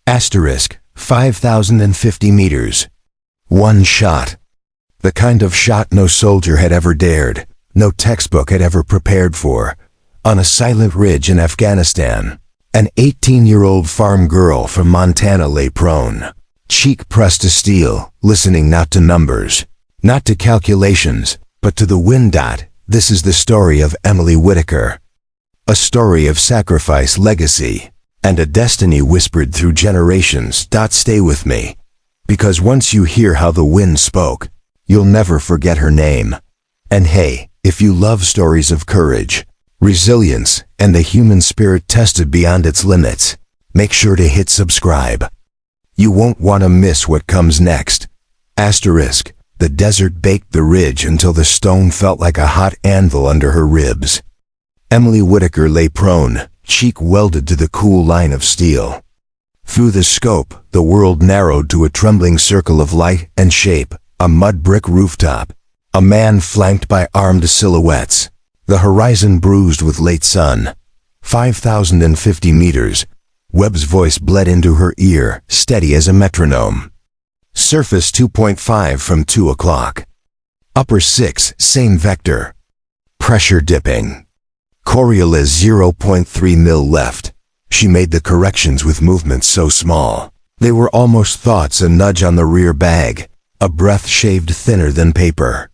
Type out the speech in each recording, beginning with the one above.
Asterisk, 5,050 meters. One shot. The kind of shot no soldier had ever dared, no textbook had ever prepared for. On a silent ridge in Afghanistan, an 18-year-old farm girl from Montana lay prone, cheek pressed to steel, listening not to numbers, not to calculations, but to the wind. This is the story of Emily Whitaker. A story of sacrifice, legacy, and a destiny whispered through generations. Stay with me, because once you hear how the wind spoke, you'll never forget her name. And hey, if you love stories of courage, resilience, and the human spirit tested beyond its limits, make sure to hit subscribe. You won't want to miss what comes next. Asterisk, the desert baked the ridge until the stone felt like a hot anvil under her ribs. Emily Whitaker lay prone, cheek welded to the cool line of steel. Through the scope, the world narrowed to a trembling circle of light and shape, a mud brick rooftop, a man flanked by armed silhouettes, the horizon bruised with late sun. 5,050 meters. Webb's voice bled into her ear, steady as a metronome. Surface 2.5 from 2 o'clock. Upper 6, same vector. Pressure dipping. Coriolis 0.3 mil left. She made the corrections with movements so small. They were almost thoughts, a nudge on the rear bag, a breath shaved thinner than paper.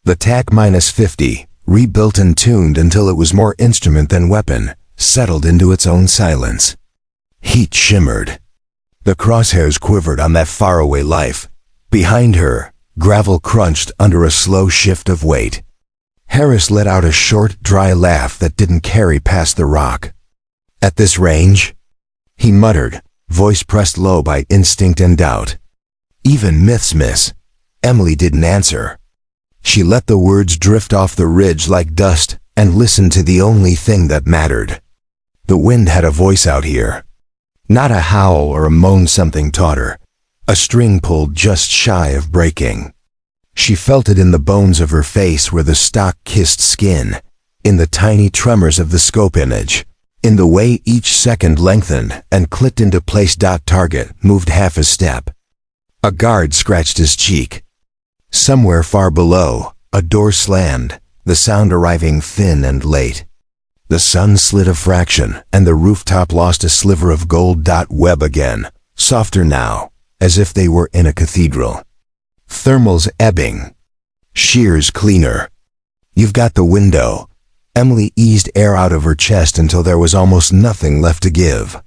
The TAC -50, rebuilt and tuned until it was more instrument than weapon, settled into its own silence. Heat shimmered. The crosshairs quivered on that faraway life. Behind her, gravel crunched under a slow shift of weight. Harris let out a short, dry laugh that didn't carry past the rock. At this range? He muttered, voice pressed low by instinct and doubt. Even myths miss. Emily didn't answer. She let the words drift off the ridge like dust and listened to the only thing that mattered. The wind had a voice out here. Not a howl or a moan, something taught her. A string pulled just shy of breaking. She felt it in the bones of her face where the stock kissed skin, in the tiny tremors of the scope image, in the way each second lengthened and clicked into place. Target moved half a step. A guard scratched his cheek. Somewhere far below, a door slammed, the sound arriving thin and late. The sun slid a fraction, and the rooftop lost a sliver of gold. Webb again, softer now, as if they were in a cathedral. Thermals ebbing. Shears cleaner. You've got the window. Emily eased air out of her chest until there was almost nothing left to give.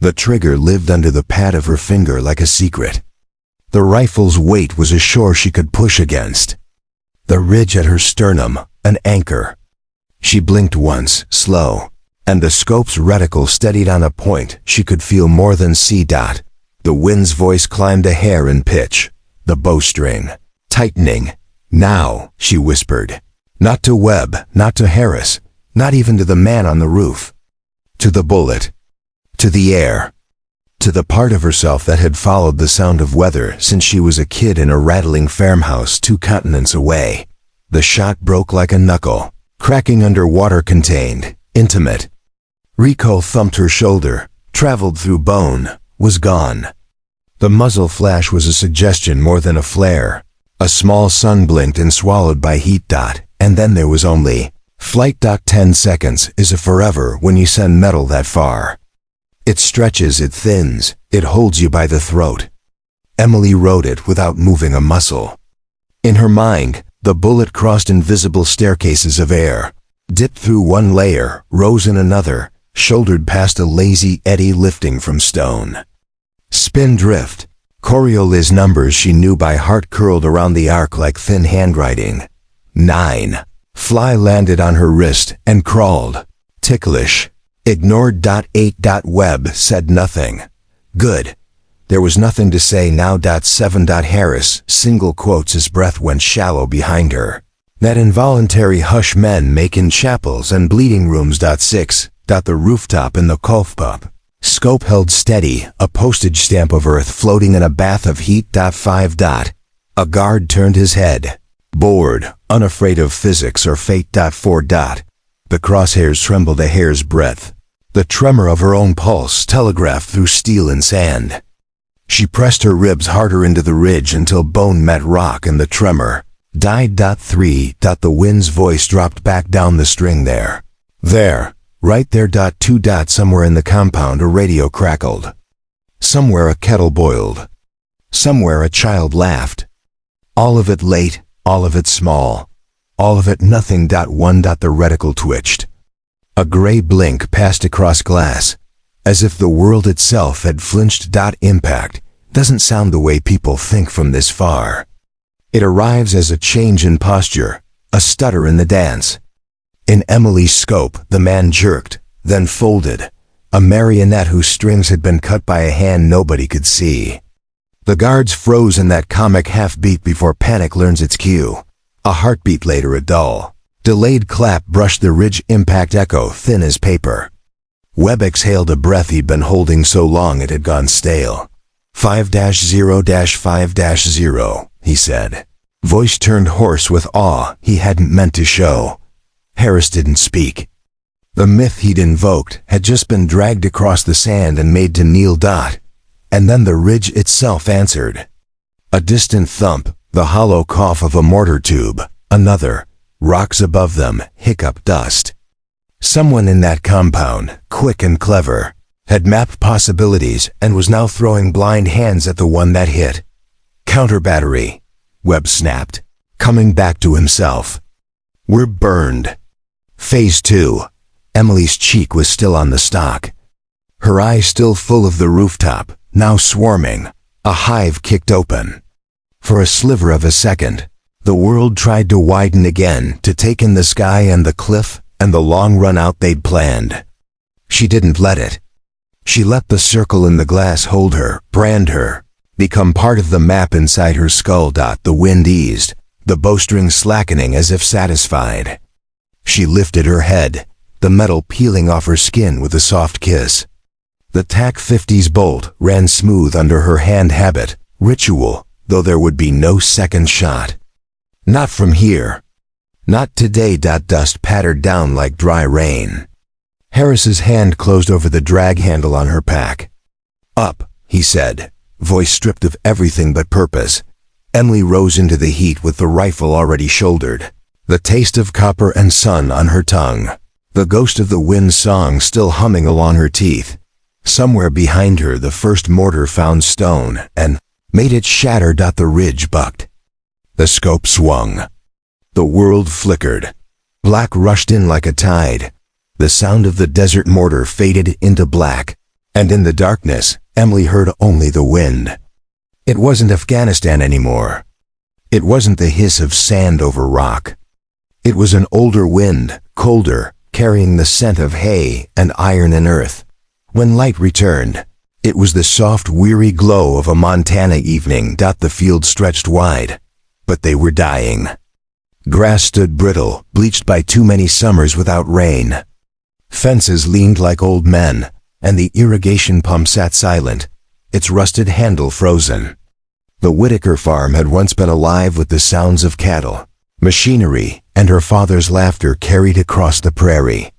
The trigger lived under the pad of her finger like a secret. The rifle's weight was a shore she could push against. The ridge at her sternum, an anchor. She blinked once, slow, and the scope's reticle steadied on a point she could feel more than see. The wind's voice climbed a hair in pitch, the bowstring, tightening. Now, she whispered. Not to Webb, not to Harris, not even to the man on the roof. To the bullet. To the air. To the part of herself that had followed the sound of weather since she was a kid in a rattling farmhouse 2 continents away. The shot broke like a knuckle, cracking under water, contained, intimate. Recoil thumped her shoulder, traveled through bone, was gone. The muzzle flash was a suggestion more than a flare. A small sun blinked and swallowed by heat. And then there was only flight. 10 seconds is a forever when you send metal that far. It stretches, it thins, it holds you by the throat. Emily rode it without moving a muscle. In her mind, the bullet crossed invisible staircases of air, dipped through one layer, rose in another, shouldered past a lazy eddy lifting from stone. Spin drift. Coriolis numbers she knew by heart curled around the arc like thin handwriting. 9. Fly landed on her wrist and crawled. Ticklish. Ignored. 8. Webb said nothing. Good. There was nothing to say now. 7. Harris, single quotes, his breath went shallow behind her. That involuntary hush men make in chapels and bleeding rooms. 6. The rooftop in the golf pub. Scope held steady, a postage stamp of earth floating in a bath of heat. 5. A guard turned his head. Bored, unafraid of physics or fate. 4. The crosshairs trembled a hair's breadth. The tremor of her own pulse telegraphed through steel and sand. She pressed her ribs harder into the ridge until bone met rock and the tremor died. 3. The wind's voice dropped back down the string there. There, right there. 2. Somewhere in the compound a radio crackled. Somewhere a kettle boiled. Somewhere a child laughed. All of it late, all of it small. All of it nothing. 1. The reticle twitched. A gray blink passed across glass, as if the world itself had flinched. Impact doesn't sound the way people think from this far. It arrives as a change in posture, a stutter in the dance. In Emily's scope, the man jerked, then folded, a marionette whose strings had been cut by a hand nobody could see. The guards froze in that comic half-beat before panic learns its cue. A heartbeat later, a dull, delayed clap brushed the ridge. Impact echo thin as paper. Webb exhaled a breath he'd been holding so long it had gone stale. 5-0-5-0, he said. Voice turned hoarse with awe he hadn't meant to show. Harris didn't speak. The myth he'd invoked had just been dragged across the sand and made to kneel. And then the ridge itself answered. A distant thump, the hollow cough of a mortar tube, another, rocks above them, hiccup dust. Someone in that compound, quick and clever, had mapped possibilities and was now throwing blind hands at the one that hit. Counter battery, Webb snapped, coming back to himself. We're burned. Phase 2. Emily's cheek was still on the stock. Her eyes still full of the rooftop, now swarming. A hive kicked open. For a sliver of a second, the world tried to widen again to take in the sky and the cliff and the long run out they'd planned. She didn't let it. She let the circle in the glass hold her, brand her, become part of the map inside her skull. The wind eased, the bowstring slackening as if satisfied. She lifted her head, the metal peeling off her skin with a soft kiss. The TAC-50's bolt ran smooth under her hand, habit, ritual, though there would be no second shot. Not from here. Not today. Dust pattered down like dry rain. Harris's hand closed over the drag handle on her pack. Up, he said, voice stripped of everything but purpose. Emily rose into the heat with the rifle already shouldered, the taste of copper and sun on her tongue, the ghost of the wind song still humming along her teeth. Somewhere behind her the first mortar found stone and made it shatter. The ridge bucked. The scope swung. The world flickered. Black rushed in like a tide. The sound of the desert mortar faded into black, and in the darkness, Emily heard only the wind. It wasn't Afghanistan anymore. It wasn't the hiss of sand over rock. It was an older wind, colder, carrying the scent of hay and iron and earth. When light returned, it was the soft, weary glow of a Montana evening. The field stretched wide, but they were dying. Grass stood brittle, bleached by too many summers without rain. Fences leaned like old men, and the irrigation pump sat silent, its rusted handle frozen. The Whitaker farm had once been alive with the sounds of cattle, machinery, and her father's laughter carried across the prairie.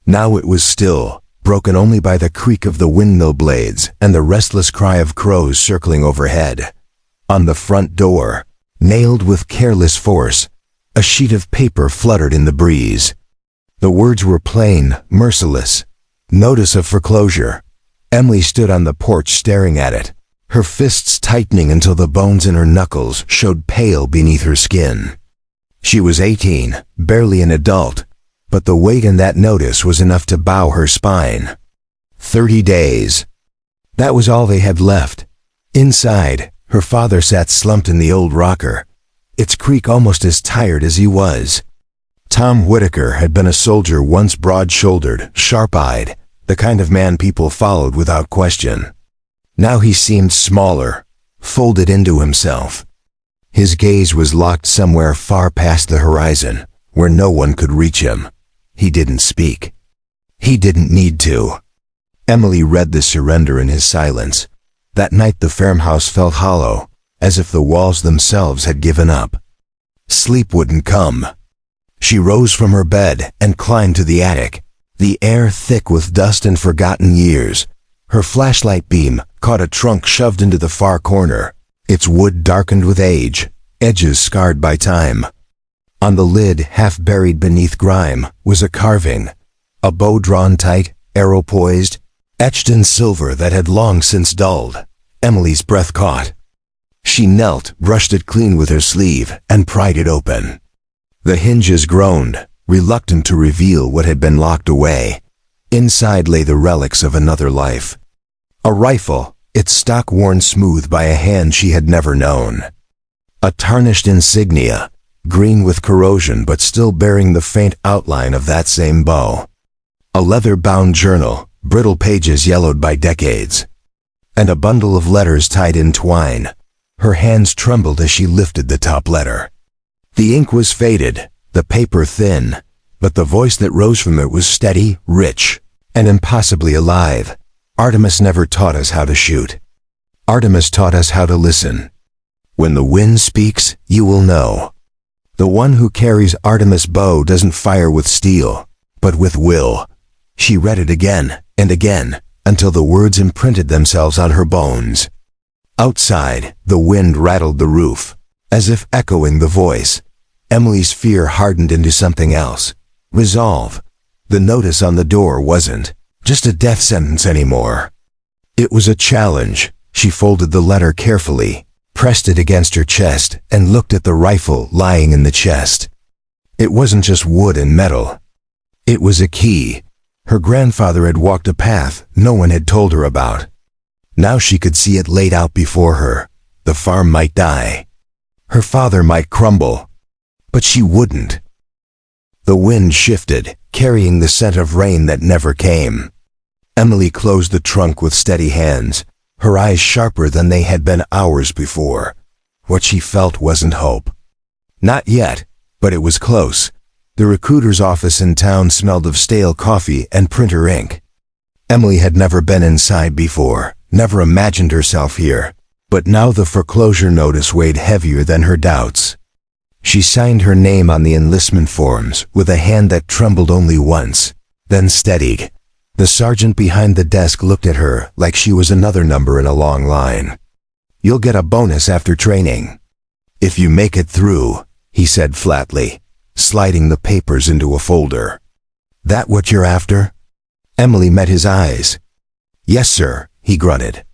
Now it was still, broken only by the creak of the windmill blades and the restless cry of crows circling overhead. On the front door, nailed with careless force, a sheet of paper fluttered in the breeze. The words were plain, merciless. Notice of foreclosure. Emily stood on the porch staring at it, her fists tightening until the bones in her knuckles showed pale beneath her skin. She was 18, barely an adult, but the weight in that notice was enough to bow her spine. 30 days. That was all they had left. Inside, her father sat slumped in the old rocker, its creak almost as tired as he was. Tom Whitaker had been a soldier once, broad-shouldered, sharp-eyed, the kind of man people followed without question. Now he seemed smaller, folded into himself. His gaze was locked somewhere far past the horizon, where no one could reach him. He didn't speak. He didn't need to. Emily read the surrender in his silence. That night the farmhouse felt hollow, as if the walls themselves had given up. Sleep wouldn't come. She rose from her bed and climbed to the attic, the air thick with dust and forgotten years. Her flashlight beam caught a trunk shoved into the far corner, its wood darkened with age, edges scarred by time. On the lid, half buried beneath grime, was a carving, a bow drawn tight, arrow poised, etched in silver that had long since dulled. Emily's breath caught. She knelt, brushed it clean with her sleeve, and pried it open. The hinges groaned, reluctant to reveal what had been locked away. Inside lay the relics of another life. A rifle, its stock worn smooth by a hand she had never known. A tarnished insignia, green with corrosion but still bearing the faint outline of that same bow. A leather-bound journal, brittle pages yellowed by decades. And a bundle of letters tied in twine. Her hands trembled as she lifted the top letter. The ink was faded, the paper thin, but the voice that rose from it was steady, rich, and impossibly alive. Artemis never taught us how to shoot. Artemis taught us how to listen. When the wind speaks, you will know. The one who carries Artemis' bow doesn't fire with steel, but with will. She read it again and again, until the words imprinted themselves on her bones. Outside, the wind rattled the roof, as if echoing the voice. Emily's fear hardened into something else. Resolve. The notice on the door wasn't just a death sentence anymore. It was a challenge. She folded the letter carefully, pressed it against her chest, and looked at the rifle lying in the chest. It wasn't just wood and metal. It was a key. Her grandfather had walked a path no one had told her about. Now she could see it laid out before her. The farm might die. Her father might crumble. But she wouldn't. The wind shifted, carrying the scent of rain that never came. Emily closed the trunk with steady hands, her eyes sharper than they had been hours before. What she felt wasn't hope. Not yet, but it was close. The recruiter's office in town smelled of stale coffee and printer ink. Emily had never been inside before, never imagined herself here, but now the foreclosure notice weighed heavier than her doubts. She signed her name on the enlistment forms with a hand that trembled only once, then steadied. The sergeant behind the desk looked at her like she was another number in a long line. "You'll get a bonus after training, if you make it through," he said flatly, sliding the papers into a folder. "That what you're after?" Emily met his eyes. "Yes, sir," he grunted.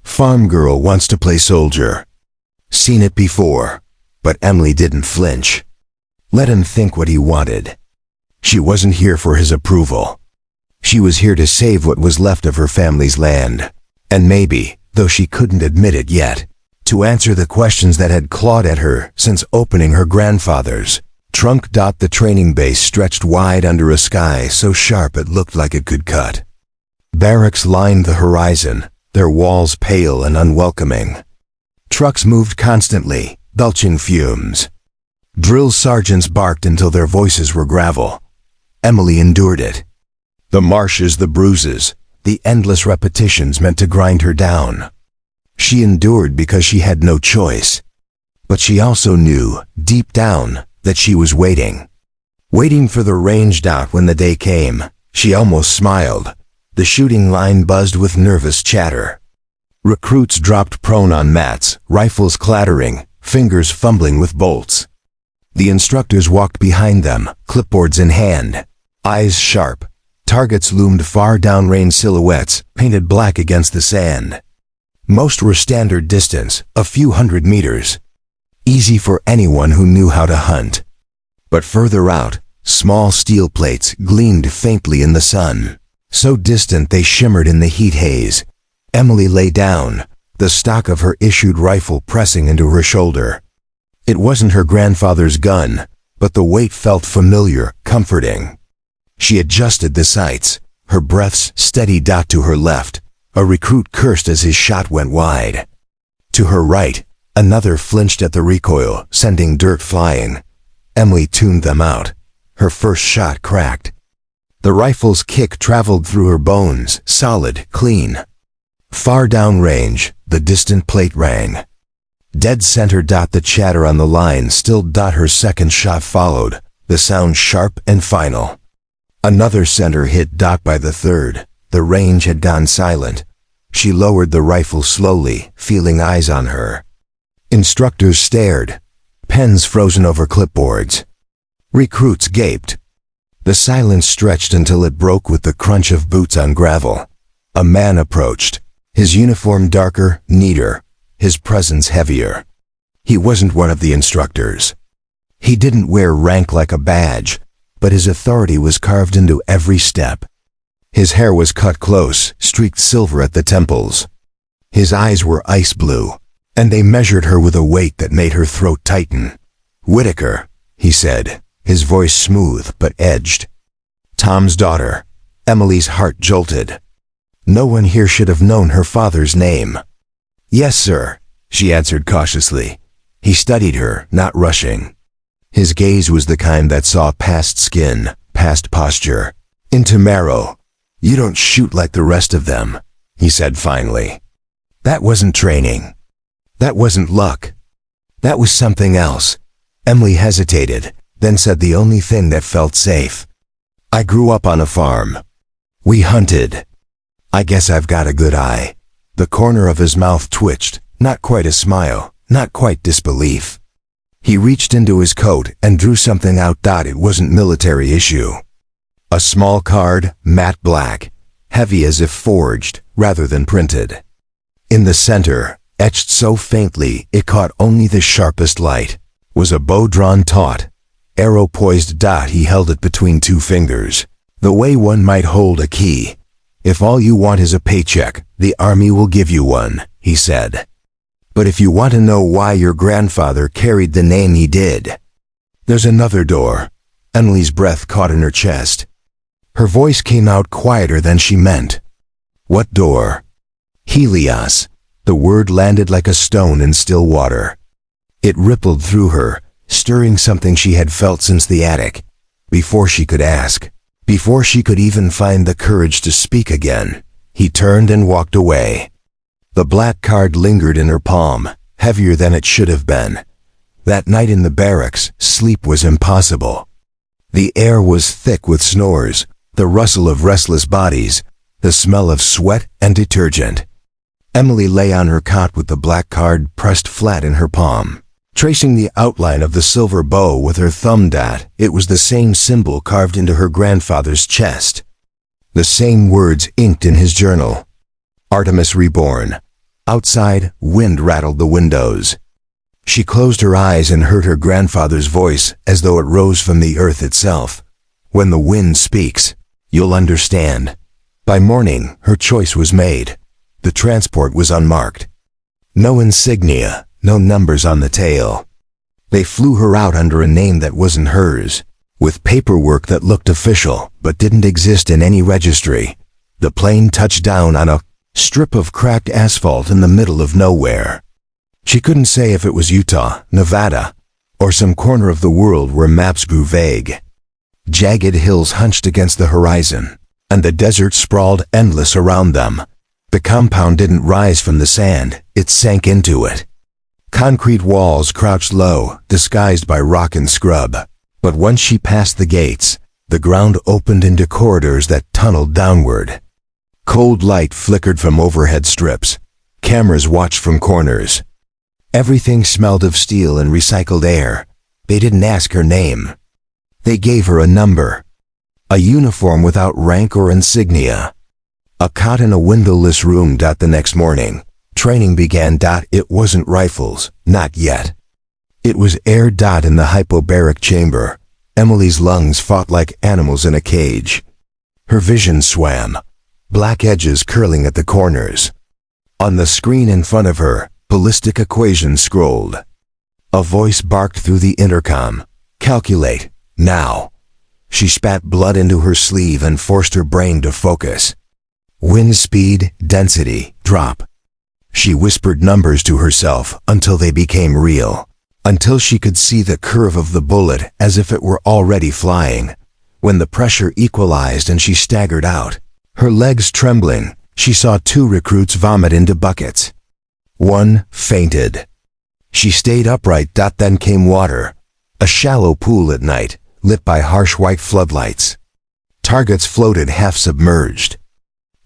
"Farm girl wants to play soldier." Seen it before, but Emily didn't flinch. Let him think what he wanted. She wasn't here for his approval. She was here to save what was left of her family's land, and maybe, though she couldn't admit it yet, to answer the questions that had clawed at her since opening her grandfather's trunk. The training base stretched wide under a sky so sharp it looked like it could cut. Barracks lined the horizon, their walls pale and unwelcoming. Trucks moved constantly, belching fumes. Drill sergeants barked until their voices were gravel. Emily endured it. The marshes, the bruises, the endless repetitions meant to grind her down. She endured because she had no choice. But she also knew, deep down, that she was waiting. Waiting for the ranged out when the day came. She almost smiled. The shooting line buzzed with nervous chatter. Recruits dropped prone on mats, rifles clattering, fingers fumbling with bolts. The instructors walked behind them, clipboards in hand, eyes sharp. Targets loomed far downrange silhouettes, painted black against the sand. Most were standard distance, a few hundred meters. Easy for anyone who knew how to hunt. But further out, small steel plates gleamed faintly in the sun, so distant they shimmered in the heat haze. Emily lay down, the stock of her issued rifle pressing into her shoulder. It wasn't her grandfather's gun, but the weight felt familiar, comforting. She adjusted the sights, her breaths steady. To her left, a recruit cursed as his shot went wide. To her right, another flinched at the recoil, sending dirt flying. Emily tuned them out. Her first shot cracked. The rifle's kick traveled through her bones, solid, clean. Far downrange, the distant plate rang. Dead center. The chatter on the line stilled. Her second shot followed, the sound sharp and final. Another center hit by the third. The range had gone silent. She lowered the rifle slowly, feeling eyes on her. Instructors stared, pens frozen over clipboards. Recruits gaped. The silence stretched until it broke with the crunch of boots on gravel. A man approached, his uniform darker, neater, his presence heavier. He wasn't one of the instructors. He didn't wear rank like a badge, but his authority was carved into every step. His hair was cut close, streaked silver at the temples. His eyes were ice blue, and they measured her with a weight that made her throat tighten. "Whitaker," he said, his voice smooth but edged. "Tom's daughter." Emily's heart jolted. No one here should have known her father's name. "Yes, sir," she answered cautiously. He studied her, not rushing. His gaze was the kind that saw past skin, past posture, into marrow. "You don't shoot like the rest of them," he said finally. "That wasn't training. That wasn't luck. That was something else." Emily hesitated, then said the only thing that felt safe. "I grew up on a farm. We hunted. I guess I've got a good eye." The corner of his mouth twitched, not quite a smile, not quite disbelief. He reached into his coat and drew something out. It wasn't military issue. A small card, matte black, heavy as if forged rather than printed. In the center, etched so faintly it caught only the sharpest light, was a bow drawn taut, arrow poised. He held it between two fingers, the way one might hold a key. "If all you want is a paycheck, the army will give you one," he said. "But if you want to know why your grandfather carried the name he did, there's another door." Emily's breath caught in her chest. Her voice came out quieter than she meant. "What door?" "Helios." The word landed like a stone in still water. It rippled through her, stirring something she had felt since the attic. Before she could ask, before she could even find the courage to speak again, he turned and walked away. The black card lingered in her palm, heavier than it should have been. That night in the barracks, sleep was impossible. The air was thick with snores, the rustle of restless bodies, the smell of sweat and detergent. Emily lay on her cot with the black card pressed flat in her palm, tracing the outline of the silver bow with her thumb. It was the same symbol carved into her grandfather's chest. The same words inked in his journal. Artemis Reborn. Outside, wind rattled the windows. She closed her eyes and heard her grandfather's voice as though it rose from the earth itself. "When the wind speaks, you'll understand." By morning, her choice was made. The transport was unmarked. No insignia, no numbers on the tail. They flew her out under a name that wasn't hers, with paperwork that looked official but didn't exist in any registry. The plane touched down on a strip of cracked asphalt in the middle of nowhere. She couldn't say if it was Utah, Nevada, or some corner of the world where maps grew vague. Jagged hills hunched against the horizon, and the desert sprawled endless around them. The compound didn't rise from the sand, it sank into it. Concrete walls crouched low, disguised by rock and scrub. But once she passed the gates, the ground opened into corridors that tunneled downward. Cold light flickered from overhead strips. Cameras watched from corners. Everything smelled of steel and recycled air. They didn't ask her name. They gave her a number. A uniform without rank or insignia. A cot in a windowless room. The next morning, training began. It wasn't rifles, not yet. It was air. In the hypobaric chamber, Emily's lungs fought like animals in a cage. Her vision swam, black edges curling at the corners. On the screen in front of her, ballistic equations scrolled. A voice barked through the intercom. "Calculate, now." She spat blood into her sleeve and forced her brain to focus. Wind speed, density, drop. She whispered numbers to herself until they became real, until she could see the curve of the bullet as if it were already flying. When the pressure equalized and she staggered out, her legs trembling, she saw 2 recruits vomit into buckets. One fainted. She stayed upright. Then came water, a shallow pool at night, lit by harsh white floodlights. Targets floated half-submerged.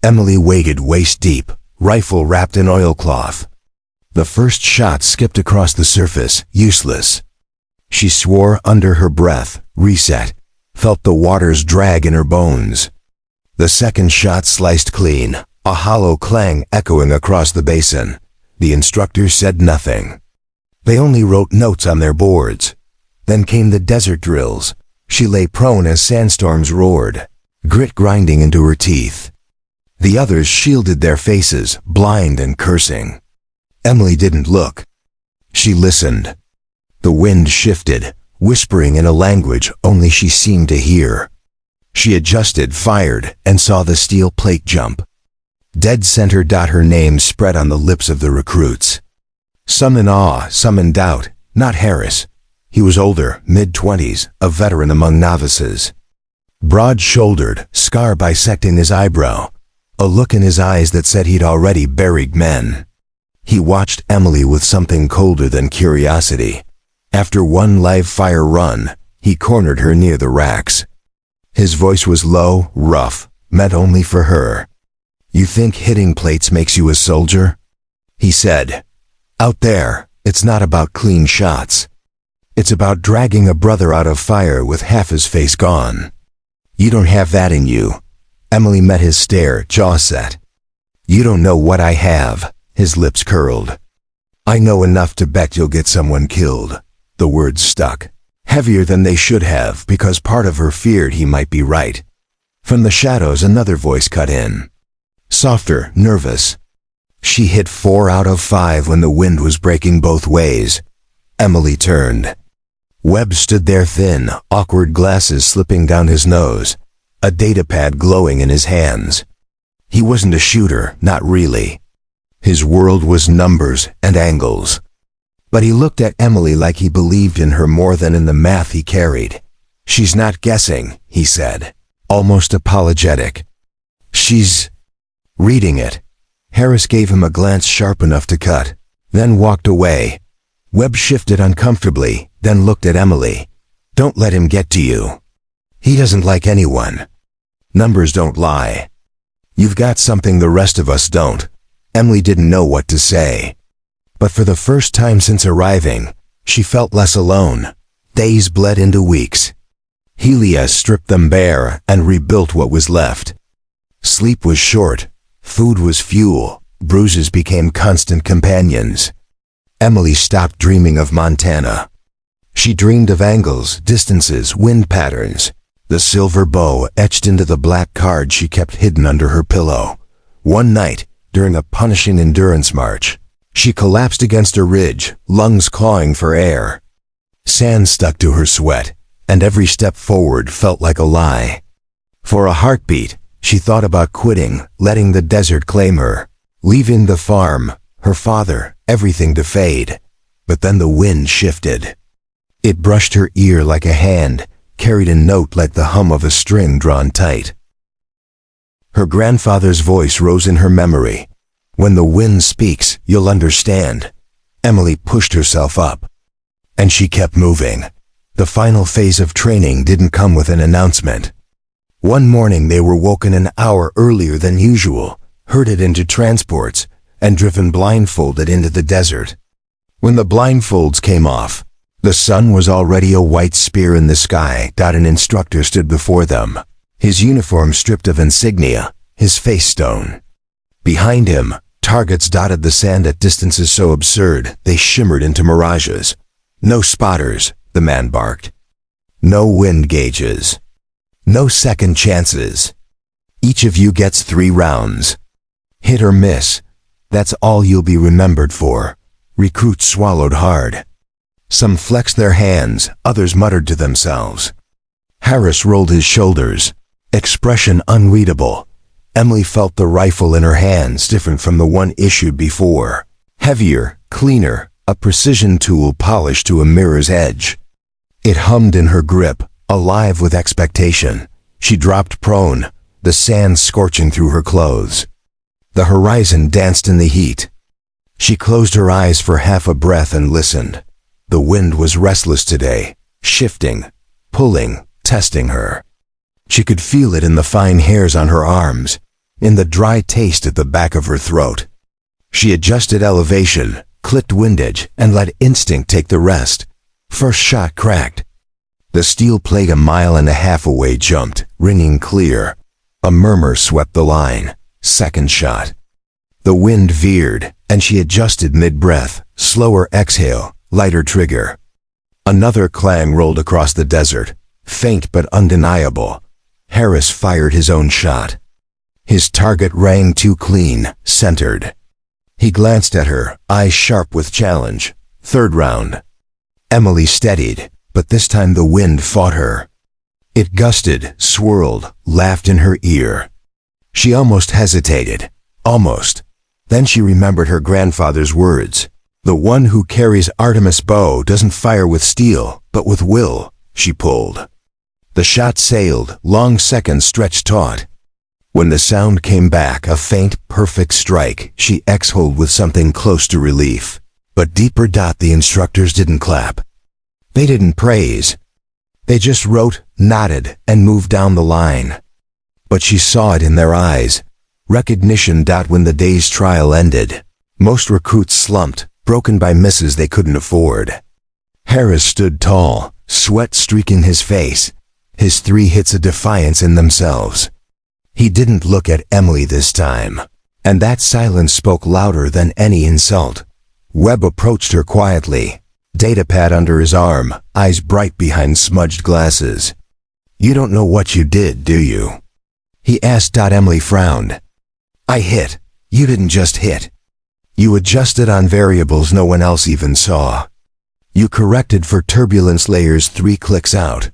Emily waded waist-deep, rifle wrapped in oilcloth. The first shot skipped across the surface, useless. She swore under her breath, reset, felt the waters drag in her bones. The second shot sliced clean, a hollow clang echoing across the basin. The instructor said nothing. They only wrote notes on their boards. Then came the desert drills. She lay prone as sandstorms roared, grit grinding into her teeth. The others shielded their faces, blind and cursing. Emily didn't look. She listened. The wind shifted, whispering in a language only she seemed to hear. She adjusted, fired, and saw the steel plate jump. Dead center. Her name spread on the lips of the recruits. Some in awe, some in doubt. Not Harris. He was older, mid-20s, a veteran among novices. Broad-shouldered, scar bisecting his eyebrow. A look in his eyes that said he'd already buried men. He watched Emily with something colder than curiosity. After one live-fire run, he cornered her near the racks. His voice was low, rough, meant only for her. "You think hitting plates makes you a soldier?" he said. "Out there, it's not about clean shots. It's about dragging a brother out of fire with half his face gone. You don't have that in you." Emily met his stare, jaw set. "You don't know what I have." His lips curled. "I know enough to bet you'll get someone killed." The words stuck, heavier than they should have, because part of her feared he might be right. From the shadows another voice cut in. Softer, nervous. She hit 4 out of 5 when the wind was breaking both ways. Emily turned. Webb stood there, thin, awkward glasses slipping down his nose, a datapad glowing in his hands. He wasn't a shooter, not really. His world was numbers and angles. But he looked at Emily like he believed in her more than in the math he carried. "She's not guessing," he said, almost apologetic. "She's reading it." Harris gave him a glance sharp enough to cut, then walked away. Webb shifted uncomfortably, then looked at Emily. "Don't let him get to you. He doesn't like anyone. Numbers don't lie. You've got something the rest of us don't." Emily didn't know what to say. But for the first time since arriving, she felt less alone. Days bled into weeks. Helia stripped them bare and rebuilt what was left. Sleep was short. Food was fuel. Bruises became constant companions. Emily stopped dreaming of Montana. She dreamed of angles, distances, wind patterns. The silver bow etched into the black card she kept hidden under her pillow. One night, during a punishing endurance march, she collapsed against a ridge, lungs clawing for air. Sand stuck to her sweat, and every step forward felt like a lie. For a heartbeat, she thought about quitting, letting the desert claim her, leaving the farm, her father, everything to fade. But then the wind shifted. It brushed her ear like a hand, carried a note like the hum of a string drawn tight. Her grandfather's voice rose in her memory. "When the wind speaks, you'll understand." Emily pushed herself up. And she kept moving. The final phase of training didn't come with an announcement. One morning they were woken an hour earlier than usual, herded into transports, and driven blindfolded into the desert. When the blindfolds came off, the sun was already a white spear in the sky. An instructor stood before them, his uniform stripped of insignia, his face stone. Behind him, targets dotted the sand at distances so absurd they shimmered into mirages. "No spotters," the man barked. "No wind gauges. No second chances. Each of you gets 3 rounds. Hit or miss. That's all you'll be remembered for." Recruits swallowed hard. Some flexed their hands, others muttered to themselves. Harris rolled his shoulders, expression unreadable. Emily felt the rifle in her hands different from the one issued before. Heavier, cleaner, a precision tool polished to a mirror's edge. It hummed in her grip, alive with expectation. She dropped prone, the sand scorching through her clothes. The horizon danced in the heat. She closed her eyes for half a breath and listened. The wind was restless today, shifting, pulling, testing her. She could feel it in the fine hairs on her arms, in the dry taste at the back of her throat. She adjusted elevation, clicked windage, and let instinct take the rest. First shot cracked. The steel plate 1.5 miles away jumped, ringing clear. A murmur swept the line. Second shot. The wind veered, and she adjusted mid-breath, slower exhale, lighter trigger. Another clang rolled across the desert, faint but undeniable. Harris fired his own shot. His target rang too clean, centered. He glanced at her, eyes sharp with challenge. Third round. Emily steadied, but this time the wind fought her. It gusted, swirled, laughed in her ear. She almost hesitated. Almost. Then she remembered her grandfather's words. The one who carries Artemis' bow doesn't fire with steel, but with will. She pulled. The shot sailed, long seconds stretched taut. When the sound came back, a faint, perfect strike, she exhaled with something close to relief. But deeper. The instructors didn't clap. They didn't praise. They just wrote, nodded, and moved down the line. But she saw it in their eyes. Recognition. When the day's trial ended, most recruits slumped, broken by misses they couldn't afford. Harris stood tall, sweat streaking his face, his 3 hits a defiance in themselves. He didn't look at Emily this time, and that silence spoke louder than any insult. Webb approached her quietly, datapad under his arm, eyes bright behind smudged glasses. "You don't know what you did, do you?" he asked. Emily frowned. "I hit. You didn't just hit. You adjusted on variables no one else even saw. You corrected for turbulence layers 3 clicks out.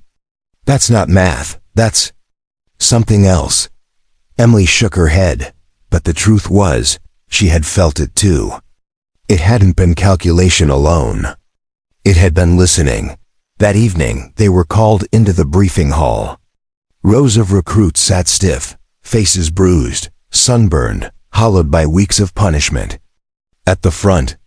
That's not math, that's something else." Emily shook her head, but the truth was, she had felt it too. It hadn't been calculation alone. It had been listening. That evening, they were called into the briefing hall. Rows of recruits sat stiff, faces bruised, sunburned, hollowed by weeks of punishment. At the front,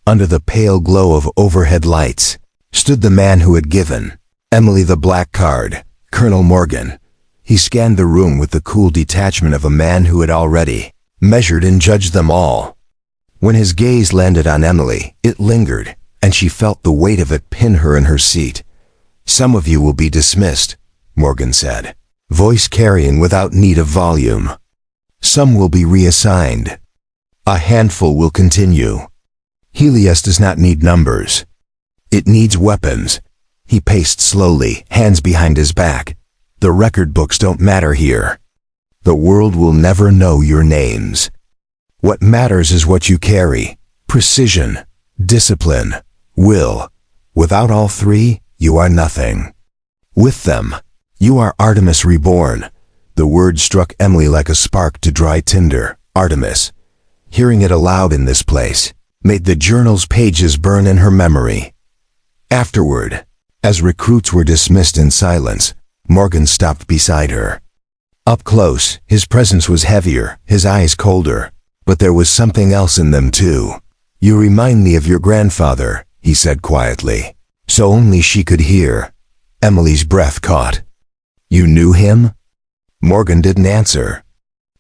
under the pale glow of overhead lights, stood the man who had given Emily the black card, Colonel Morgan. He scanned the room with the cool detachment of a man who had already measured and judged them all. When his gaze landed on Emily, it lingered, and she felt the weight of it pin her in her seat. "Some of you will be dismissed," Morgan said, voice carrying without need of volume. "Some will be reassigned. A handful will continue. Helios does not need numbers. It needs weapons." He paced slowly, hands behind his back. "The record books don't matter here. The world will never know your names. What matters is what you carry. Precision, discipline, will. Without all 3, you are nothing. With them, you are Artemis reborn." The word struck Emily like a spark to dry tinder. Artemis. Hearing it aloud in this place made the journal's pages burn in her memory. Afterward, as recruits were dismissed in silence, Morgan stopped beside her. Up close, his presence was heavier, his eyes colder, but there was something else in them too. "You remind me of your grandfather," he said quietly, so only she could hear. Emily's breath caught. "You knew him?" Morgan didn't answer.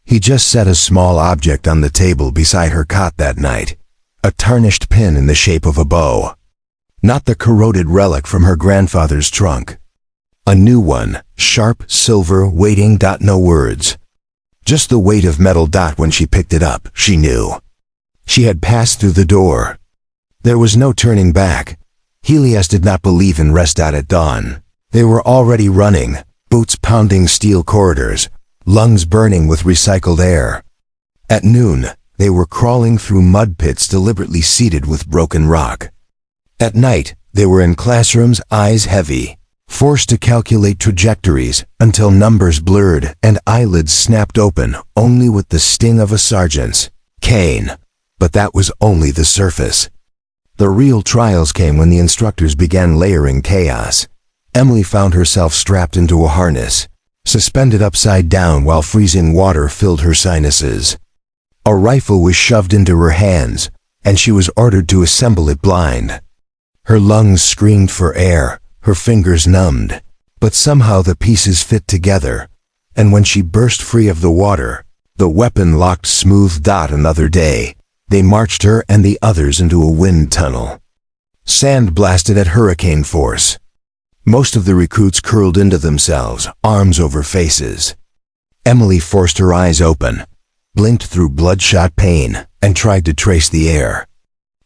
He just set a small object on the table beside her cot that night, a tarnished pin in the shape of a bow. Not the corroded relic from her grandfather's trunk. A new one, sharp, silver, waiting. No words. Just the weight of metal. When she picked it up, she knew. She had passed through the door. There was no turning back. Helios did not believe in rest. At dawn, they were already running, boots pounding steel corridors, lungs burning with recycled air. At noon, they were crawling through mud pits deliberately seeded with broken rock. At night, they were in classrooms, eyes heavy, forced to calculate trajectories until numbers blurred and eyelids snapped open only with the sting of a sergeant's cane. But that was only the surface. The real trials came when the instructors began layering chaos. Emily found herself strapped into a harness, suspended upside down while freezing water filled her sinuses. A rifle was shoved into her hands, and she was ordered to assemble it blind. Her lungs screamed for air, her fingers numbed, but somehow the pieces fit together, and when she burst free of the water, the weapon locked smooth. Another day, they marched her and the others into a wind tunnel. Sand blasted at hurricane force. Most of the recruits curled into themselves, arms over faces. Emily forced her eyes open, blinked through bloodshot pain, and tried to trace the air.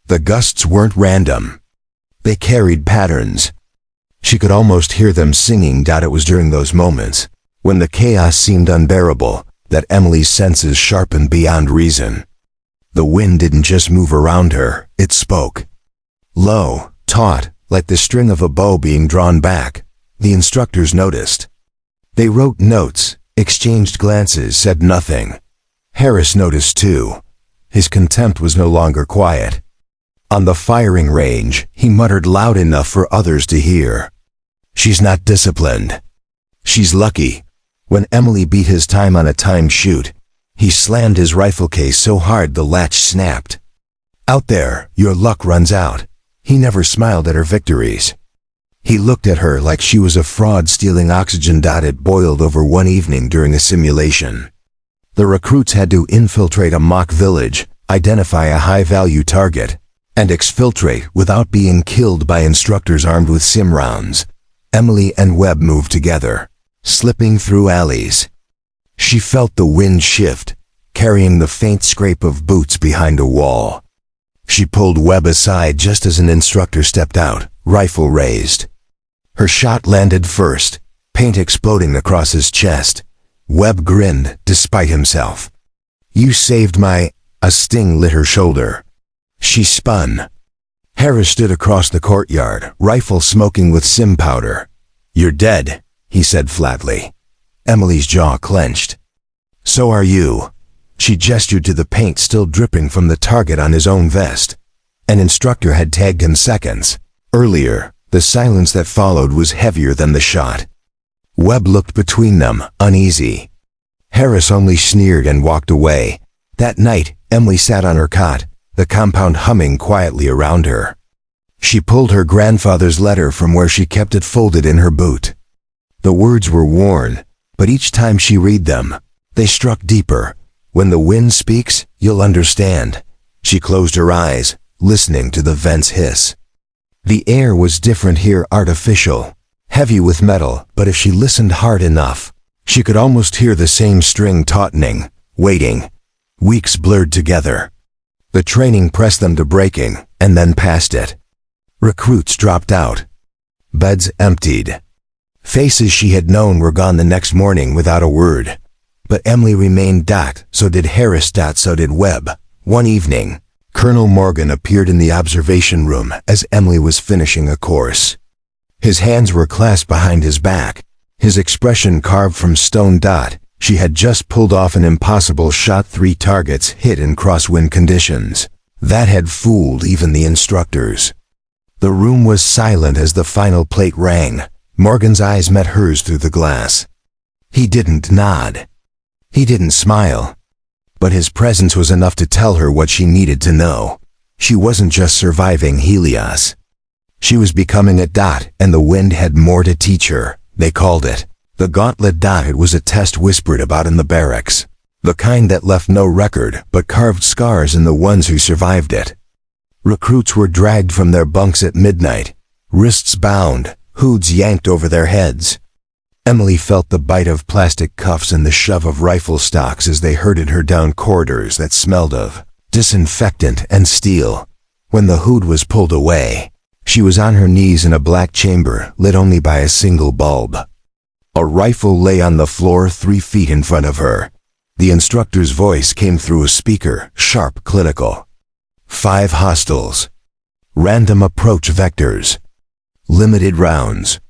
The gusts weren't random. They carried patterns. She could almost hear them singing. It was during those moments, when the chaos seemed unbearable, that Emily's senses sharpened beyond reason. The wind didn't just move around her, it spoke. Low, taut, like the string of a bow being drawn back. The instructors noticed. They wrote notes, exchanged glances, said nothing. Harris noticed too. His contempt was no longer quiet. On the firing range, he muttered loud enough for others to hear. "She's not disciplined. She's lucky." When Emily beat his time on a timed shoot, he slammed his rifle case so hard the latch snapped. "Out there, your luck runs out." He never smiled at her victories. He looked at her like she was a fraud stealing oxygen. It boiled over one evening during a simulation. The recruits had to infiltrate a mock village, identify a high-value target, and exfiltrate without being killed by instructors armed with sim rounds. Emily and Webb moved together, slipping through alleys. She felt the wind shift, carrying the faint scrape of boots behind a wall. She pulled Webb aside just as an instructor stepped out, rifle raised. Her shot landed first, paint exploding across his chest. Webb grinned, despite himself. "You saved my—" A sting lit her shoulder. She spun. Harris stood across the courtyard, rifle smoking with sim powder. "You're dead," he said flatly. Emily's jaw clenched. "So are you." She gestured to the paint still dripping from the target on his own vest. An instructor had tagged him seconds earlier. The silence that followed was heavier than the shot. Webb looked between them, uneasy. Harris only sneered and walked away. That night, Emily sat on her cot, the compound humming quietly around her. She pulled her grandfather's letter from where she kept it folded in her boot. The words were worn, but each time she read them, they struck deeper. "When the wind speaks, you'll understand." She closed her eyes, listening to the vents hiss. The air was different here, artificial, heavy with metal, but if she listened hard enough, she could almost hear the same string tautening, waiting. Weeks blurred together. The training pressed them to breaking, and then past it. Recruits dropped out. Beds emptied. Faces she had known were gone the next morning without a word. But Emily remained. So did Harris. So did Webb. One evening, Colonel Morgan appeared in the observation room as Emily was finishing a course. His hands were clasped behind his back, his expression carved from stone. She had just pulled off an impossible shot, 3 targets hit in crosswind conditions. That had fooled even the instructors. The room was silent as the final plate rang. Morgan's eyes met hers through the glass. He didn't nod. He didn't smile. But his presence was enough to tell her what she needed to know. She wasn't just surviving Helios. She was becoming it. And the wind had more to teach her. They called it the gauntlet. It was a test whispered about in the barracks. The kind that left no record but carved scars in the ones who survived it. Recruits were dragged from their bunks at midnight, wrists bound, hoods yanked over their heads. Emily felt the bite of plastic cuffs and the shove of rifle stocks as they herded her down corridors that smelled of disinfectant and steel. When the hood was pulled away, she was on her knees in a black chamber lit only by a single bulb. A rifle lay on the floor 3 feet in front of her. The instructor's voice came through a speaker, sharp, clinical. 5 hostiles. Random approach vectors. Limited rounds.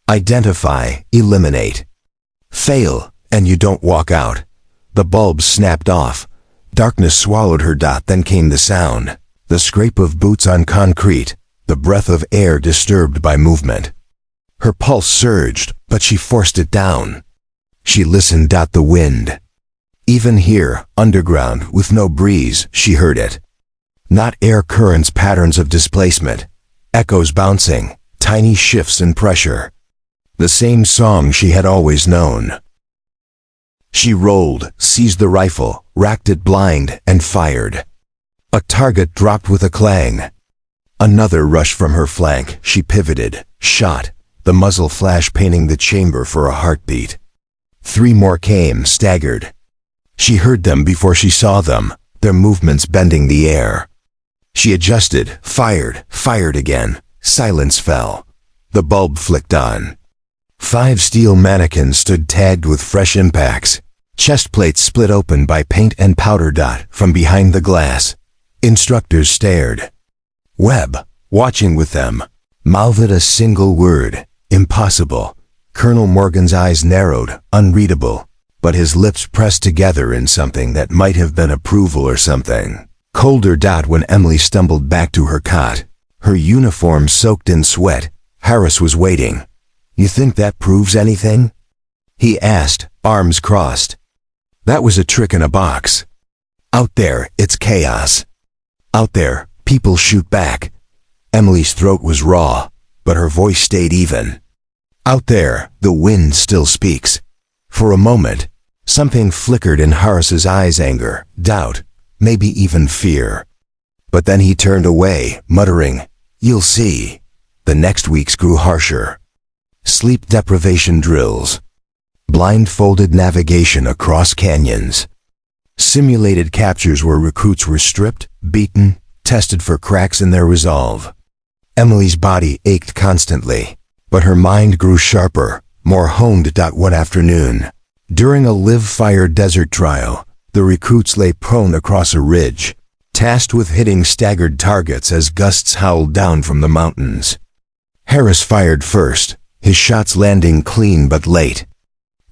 Identify, eliminate. Fail, and you don't walk out. The bulb snapped off. Darkness swallowed her. Then came the sound. The scrape of boots on concrete, the breath of air disturbed by movement. Her pulse surged, but she forced it down. She listened. The wind. Even here, underground, with no breeze, she heard it. Not air currents, patterns of displacement. Echoes bouncing, tiny shifts in pressure. The same song she had always known. She rolled, seized the rifle, racked it blind, and fired. A target dropped with a clang. Another rushed from her flank. She pivoted, shot, the muzzle flash painting the chamber for a heartbeat. 3 more came, staggered. She heard them before she saw them, their movements bending the air. She adjusted, fired again. Silence fell. The bulb flicked on. 5 steel mannequins stood tagged with fresh impacts. Chest plates split open by paint and powder dot from behind the glass. Instructors stared. Webb, watching with them, mouthed a single word: impossible. Colonel Morgan's eyes narrowed, unreadable, but his lips pressed together in something that might have been approval or something. Colder dot when Emily stumbled back to her cot, her uniform soaked in sweat. Harris was waiting. "You think that proves anything?" he asked, arms crossed. "That was a trick in a box. Out there, it's chaos. Out there, people shoot back." Emily's throat was raw, but her voice stayed even. "Out there, the wind still speaks." For a moment, something flickered in Harris's eyes: anger, doubt, maybe even fear. But then he turned away, muttering, "You'll see." The next weeks grew harsher. Sleep deprivation drills. Blindfolded navigation across canyons. Simulated captures where recruits were stripped, beaten, tested for cracks in their resolve. Emily's body ached constantly, but her mind grew sharper, more honed. One afternoon, during a live-fire desert trial, the recruits lay prone across a ridge, tasked with hitting staggered targets as gusts howled down from the mountains. Harris fired first, his shots landing clean but late.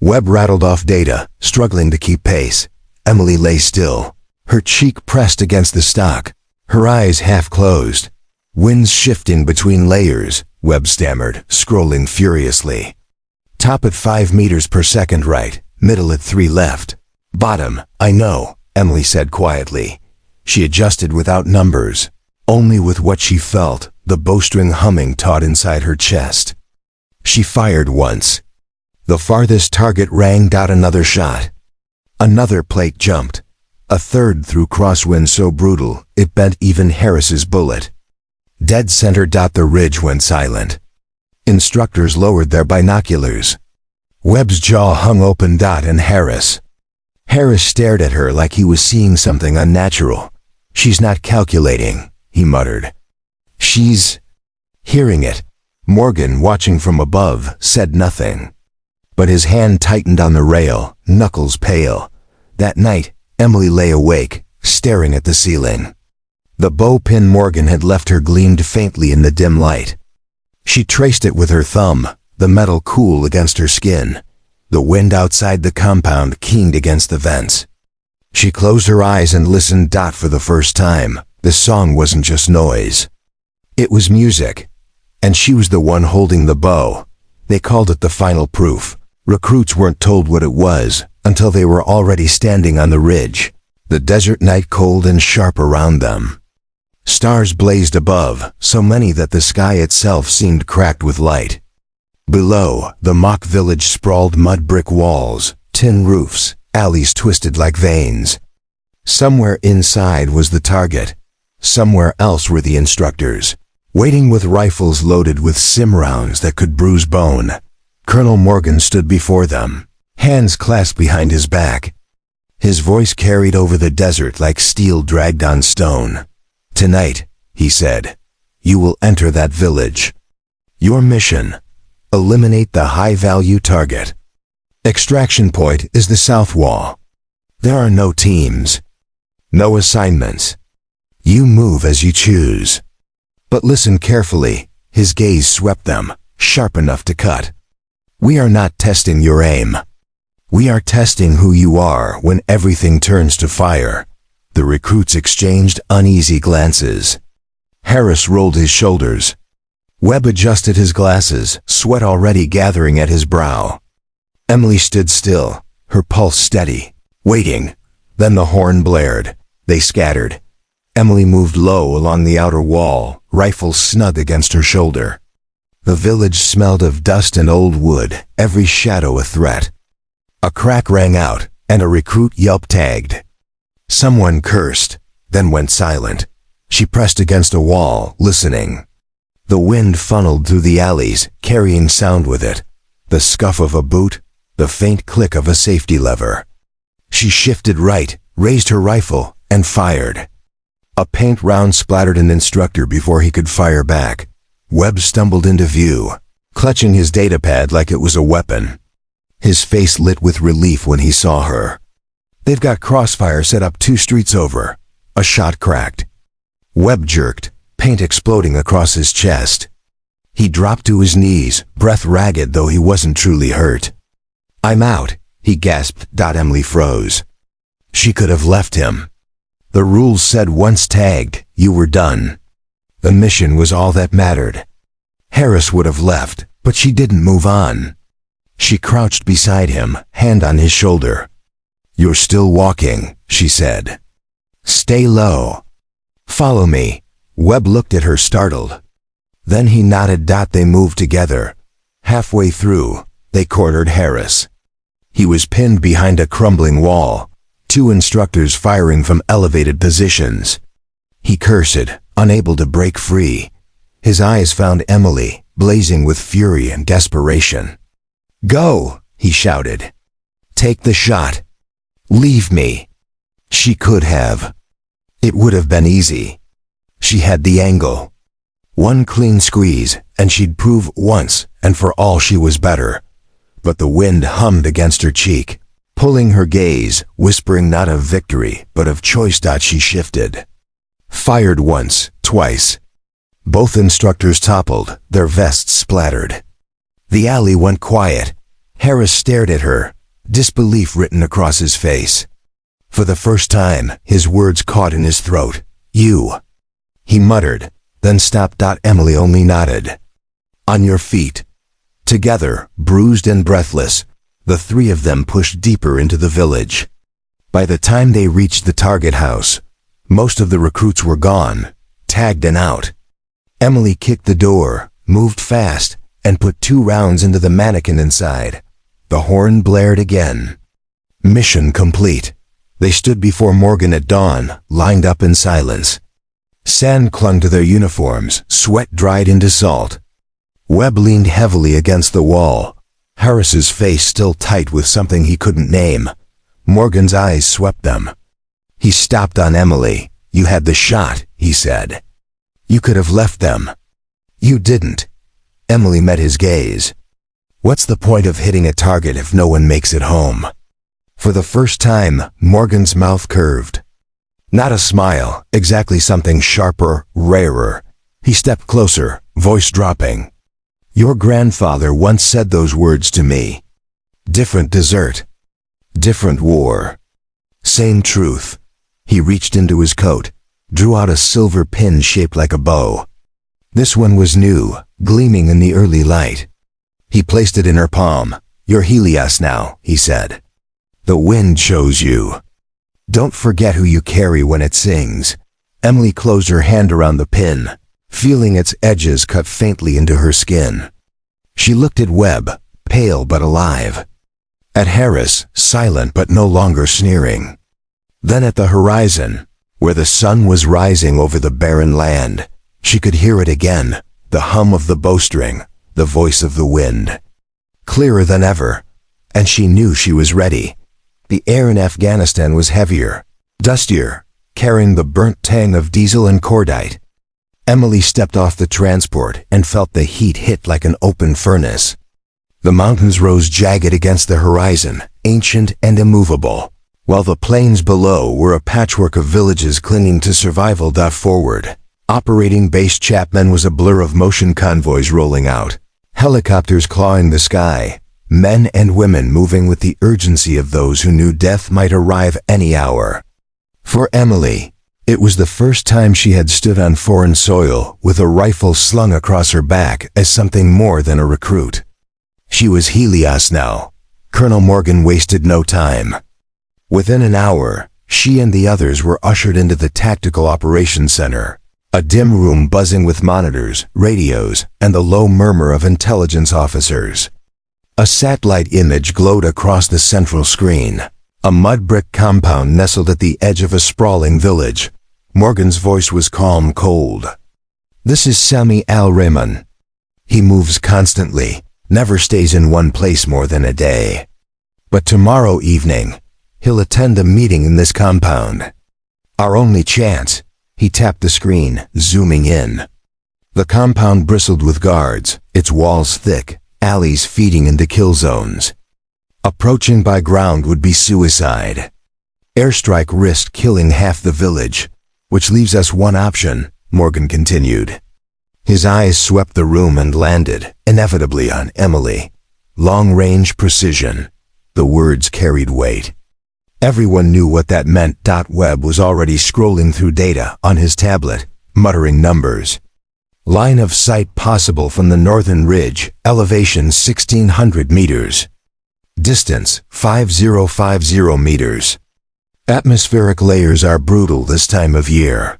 Webb rattled off data, struggling to keep pace. Emily lay still, her cheek pressed against the stock, her eyes half closed. "Winds shifting between layers," Webb stammered, scrolling furiously. "Top at 5 meters per second right, middle at 3 left. Bottom, I know," Emily said quietly. She adjusted without numbers, only with what she felt, the bowstring humming taut inside her chest. She fired once. The farthest target rang. Another shot. Another plate jumped. A third through crosswind so brutal, it bent even Harris's bullet. Dead center. The ridge went silent. Instructors lowered their binoculars. Webb's jaw hung open. And Harris stared at her like he was seeing something unnatural. "She's not calculating," he muttered. "She's..." Hearing it, Morgan, watching from above, said nothing. But his hand tightened on the rail, knuckles pale. That night, Emily lay awake, staring at the ceiling. The bow pin Morgan had left her gleamed faintly in the dim light. She traced it with her thumb, the metal cool against her skin. The wind outside the compound keened against the vents. She closed her eyes and listened. For the first time, the song wasn't just noise. It was music. And she was the one holding the bow. They called it the final proof. Recruits weren't told what it was until they were already standing on the ridge, the desert night cold and sharp around them. Stars blazed above, so many that the sky itself seemed cracked with light. Below, the mock village sprawled: mud brick walls, tin roofs, alleys twisted like veins. Somewhere inside was the target. Somewhere else were the instructors, waiting with rifles loaded with sim rounds that could bruise bone. Colonel Morgan stood before them, hands clasped behind his back. His voice carried over the desert like steel dragged on stone. "Tonight," he said, "you will enter that village. Your mission: eliminate the high-value target. Extraction point is the south wall. There are no teams, no assignments. You move as you choose. But listen carefully." His gaze swept them, sharp enough to cut. "We are not testing your aim. We are testing who you are when everything turns to fire." The recruits exchanged uneasy glances. Harris rolled his shoulders. Webb adjusted his glasses, sweat already gathering at his brow. Emily stood still, her pulse steady, waiting. Then the horn blared. They scattered. Emily moved low along the outer wall, rifle snug against her shoulder. The village smelled of dust and old wood, every shadow a threat. A crack rang out, and a recruit yelp-tagged. Someone cursed, then went silent. She pressed against a wall, listening. The wind funneled through the alleys, carrying sound with it. The scuff of a boot, the faint click of a safety lever. She shifted right, raised her rifle, and fired. A paint round splattered an instructor before he could fire back. Webb stumbled into view, clutching his datapad like it was a weapon. His face lit with relief when he saw her. "They've got crossfire set up 2 streets over." A shot cracked. Webb jerked, paint exploding across his chest. He dropped to his knees, breath ragged though he wasn't truly hurt. "I'm out," he gasped. Emily froze. She could have left him. The rules said once tagged, you were done. The mission was all that mattered. Harris would have left, but she didn't move on. She crouched beside him, hand on his shoulder. "You're still walking," she said. "Stay low." "Follow me." Webb looked at her, startled. Then he nodded. They moved together. Halfway through, they cornered Harris. He was pinned behind a crumbling wall, 2 instructors firing from elevated positions. He cursed, unable to break free. His eyes found Emily, blazing with fury and desperation. "Go!" he shouted. "Take the shot. Leave me." She could have. It would have been easy. She had the angle. One clean squeeze, and she'd prove once and for all she was better. But the wind hummed against her cheek, pulling her gaze, whispering not of victory, but of choice. She shifted. Fired once, twice. Both instructors toppled, their vests splattered. The alley went quiet. Harris stared at her, disbelief written across his face. For the first time, his words caught in his throat. "You." He muttered, then stopped. Emily only nodded. "On your feet." Together, bruised and breathless, the 3 of them pushed deeper into the village. By the time they reached the target house, most of the recruits were gone, tagged and out. Emily kicked the door, moved fast, and put 2 rounds into the mannequin inside. The horn blared again. Mission complete. They stood before Morgan at dawn, lined up in silence. Sand clung to their uniforms, sweat dried into salt. Webb leaned heavily against the wall, Harris's face still tight with something he couldn't name. Morgan's eyes swept them. He stopped on Emily. "You had the shot," he said. "You could have left them." "You didn't." Emily met his gaze. "What's the point of hitting a target if no one makes it home?" For the first time, Morgan's mouth curved. Not a smile, exactly something sharper, rarer. He stepped closer, voice dropping. "Your grandfather once said those words to me. Different desert. Different war. Same truth." He reached into his coat, drew out a silver pin shaped like a bow. This one was new, gleaming in the early light. He placed it in her palm. "You're Helios now," he said. "The wind chose you. Don't forget who you carry when it sings." Emily closed her hand around the pin, feeling its edges cut faintly into her skin. She looked at Webb, pale but alive. At Harris, silent but no longer sneering. Then at the horizon, where the sun was rising over the barren land, she could hear it again, the hum of the bowstring, the voice of the wind. Clearer than ever, and she knew she was ready. The air in Afghanistan was heavier, dustier, carrying the burnt tang of diesel and cordite. Emily stepped off the transport and felt the heat hit like an open furnace. The mountains rose jagged against the horizon, ancient and immovable, while the plains below were a patchwork of villages clinging to survival. Forward, Operating Base Chapman was a blur of motion, convoys rolling out, helicopters clawing the sky, men and women moving with the urgency of those who knew death might arrive any hour. For Emily, it was the first time she had stood on foreign soil with a rifle slung across her back as something more than a recruit. She was Helios now. Colonel Morgan wasted no time. Within an hour, she and the others were ushered into the Tactical Operations Center, a dim room buzzing with monitors, radios, and the low murmur of intelligence officers. A satellite image glowed across the central screen, A mud brick compound nestled at the edge of a sprawling village. Morgan's voice was calm, cold. "This is Sami Al-Rahman. He moves constantly, never stays in one place more than a day. But tomorrow evening, he'll attend a meeting in this compound. Our only chance." He tapped the screen, zooming in. The compound bristled with guards, its walls thick, alleys feeding into kill zones. Approaching by ground would be suicide. Airstrike risked killing half the village, which leaves us one option, Morgan continued. His eyes swept the room and landed, inevitably, on Emily. Long-range precision. The words carried weight. Everyone knew what that meant. Webb was already scrolling through data on his tablet, muttering numbers. Line of sight possible from the northern ridge, elevation 1,600 meters. Distance 5050 meters. Atmospheric layers are brutal this time of year.